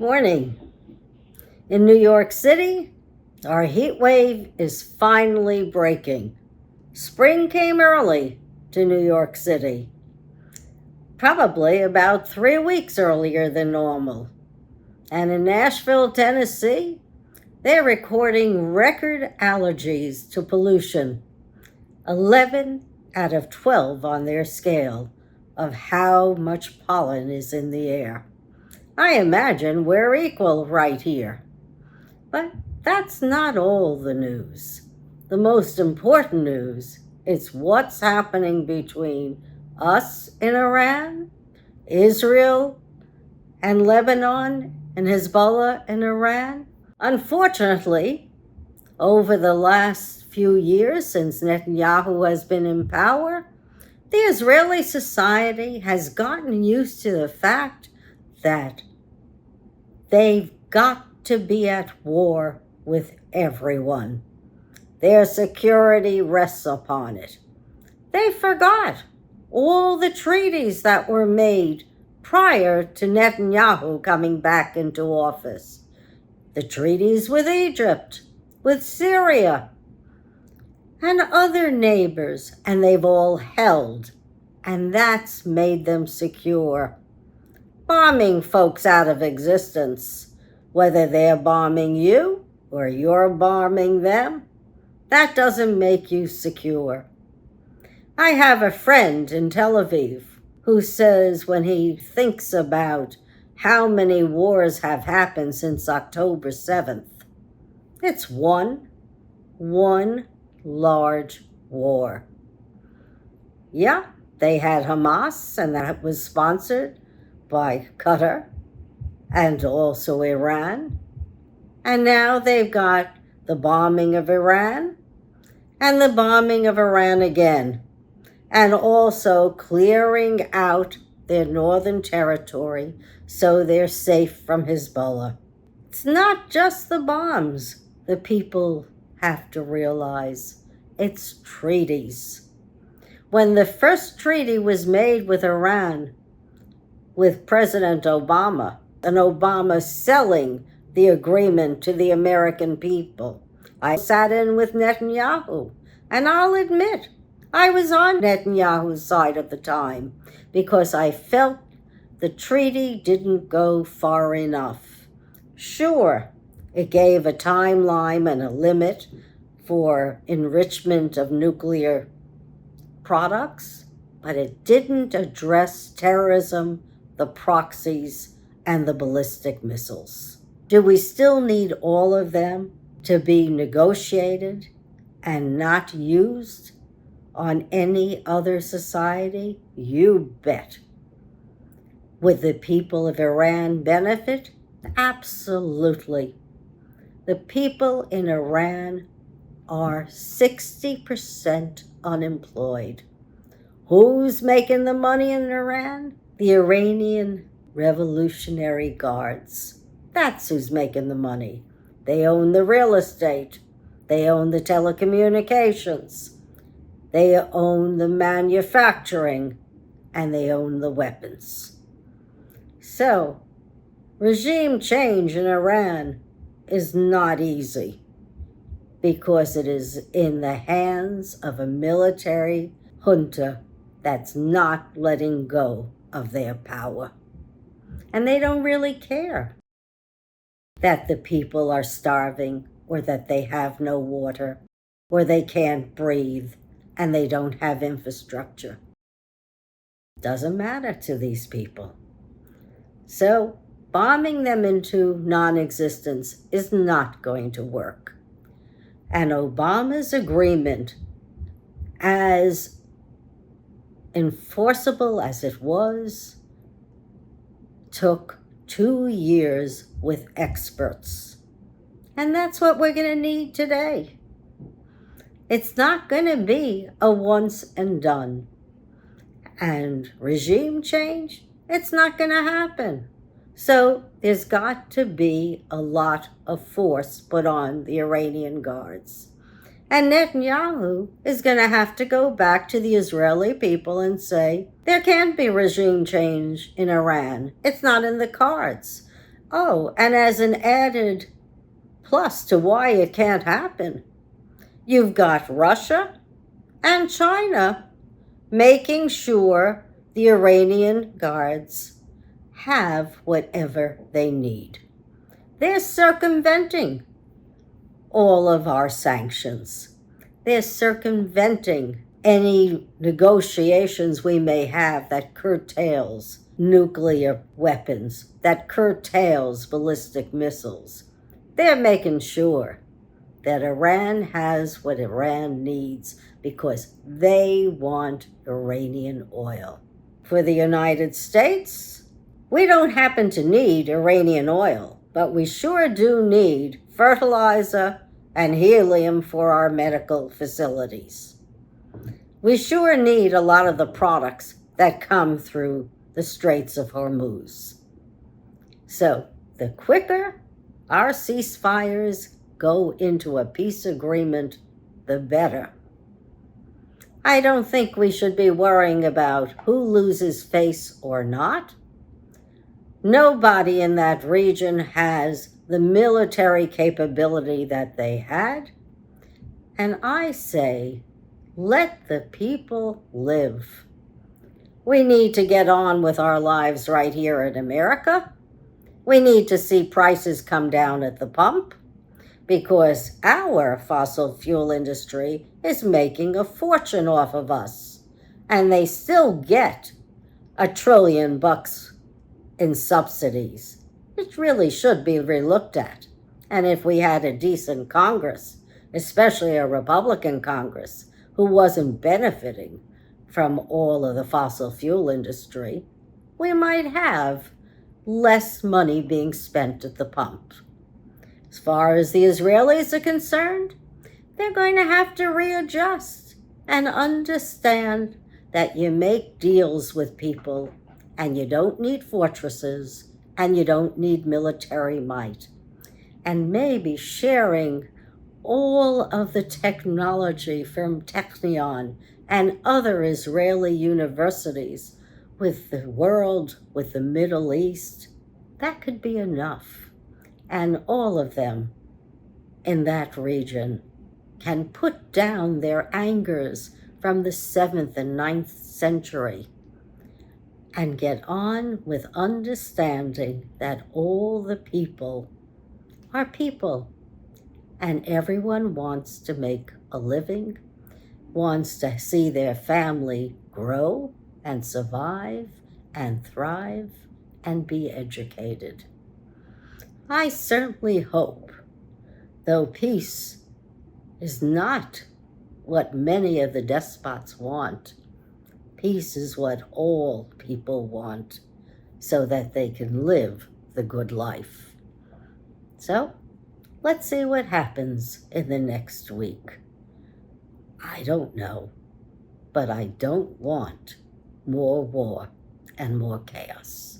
morning. In New York City, our heat wave is finally breaking. Spring came early to New York City, probably about 3 weeks earlier than normal. And in Nashville, Tennessee, they're recording record allergies to pollution, 11 out of 12 on their scale of how much pollen is in the air. I imagine we're equal right here. But that's not all the news. The most important news is what's happening between us in Iran, Israel and Lebanon, and Hezbollah in Iran. Unfortunately, over the last few years since Netanyahu has been in power, the Israeli society has gotten used to the fact that they've got to be at war with everyone. Their security rests upon it. They forgot all the treaties that were made prior to Netanyahu coming back into office. The treaties with Egypt, with Syria, and other neighbors, and they've all held, and that's made them secure. Bombing folks out of existence, whether they're bombing you or you're bombing them, that doesn't make you secure. I have a friend in Tel Aviv who says when he thinks about how many wars have happened since October 7th, it's one large war. Yeah, they had Hamas, and that was sponsored by Qatar and also Iran. And now they've got the bombing of Iran and the bombing of Iran again, and also clearing out their northern territory so they're safe from Hezbollah. It's not just the bombs the people have to realize. It's treaties. When the first treaty was made with Iran, with President Obama, and Obama selling the agreement to the American people, I sat in with Netanyahu, and I'll admit, I was on Netanyahu's side at the time because I felt the treaty didn't go far enough. Sure, it gave a timeline and a limit for enrichment of nuclear products, but it didn't address terrorism, the proxies, and the ballistic missiles. Do we still need all of them to be negotiated and not used on any other society? You bet. Would the people of Iran benefit? Absolutely. The people in Iran are 60% unemployed. Who's making the money in Iran? The Iranian Revolutionary Guards. That's who's making the money. They own the real estate. They own the telecommunications. They own the manufacturing. And they own the weapons. So, regime change in Iran is not easy because it is in the hands of a military junta that's not letting go of their power. And they don't really care that the people are starving or that they have no water or they can't breathe and they don't have infrastructure. Doesn't matter to these people. So, bombing them into non-existence is not going to work. And Obama's agreement, as enforceable as it was, took 2 years with experts. And that's what we're going to need today. It's not going to be a once and done. And regime change, it's not going to happen. So there's got to be a lot of force put on the Iranian Guards. And Netanyahu is going to have to go back to the Israeli people and say, there can't be regime change in Iran. It's not in the cards. Oh, and as an added plus to why it can't happen, you've got Russia and China making sure the Iranian guards have whatever they need. They're circumventing all of our sanctions. They're circumventing any negotiations we may have that curtails nuclear weapons, that curtails ballistic missiles. They're making sure that Iran has what Iran needs because they want Iranian oil. For the United States, we don't happen to need Iranian oil, but we sure do need fertilizer and helium for our medical facilities. We sure need a lot of the products that come through the Straits of Hormuz. So the quicker our ceasefires go into a peace agreement, the better. I don't think we should be worrying about who loses face or not. Nobody in that region has the military capability that they had. And I say, let the people live. We need to get on with our lives right here in America. We need to see prices come down at the pump because our fossil fuel industry is making a fortune off of us. And they still get $1 trillion in subsidies. It really should be relooked at. And if we had a decent Congress, especially a Republican Congress, who wasn't benefiting from all of the fossil fuel industry, we might have less money being spent at the pump. As far as the Israelis are concerned, they're going to have to readjust and understand that you make deals with people and you don't need fortresses and you don't need military might. And maybe sharing all of the technology from Technion and other Israeli universities with the world, with the Middle East, that could be enough. And all of them in that region can put down their angers from the 7th and 9th century and get on with understanding that all the people are people and everyone wants to make a living, wants to see their family grow and survive and thrive and be educated. I certainly hope, though peace is not what many of the despots want, peace is what all people want so that they can live the good life. So, let's see what happens in the next week. I don't know, but I don't want more war and more chaos.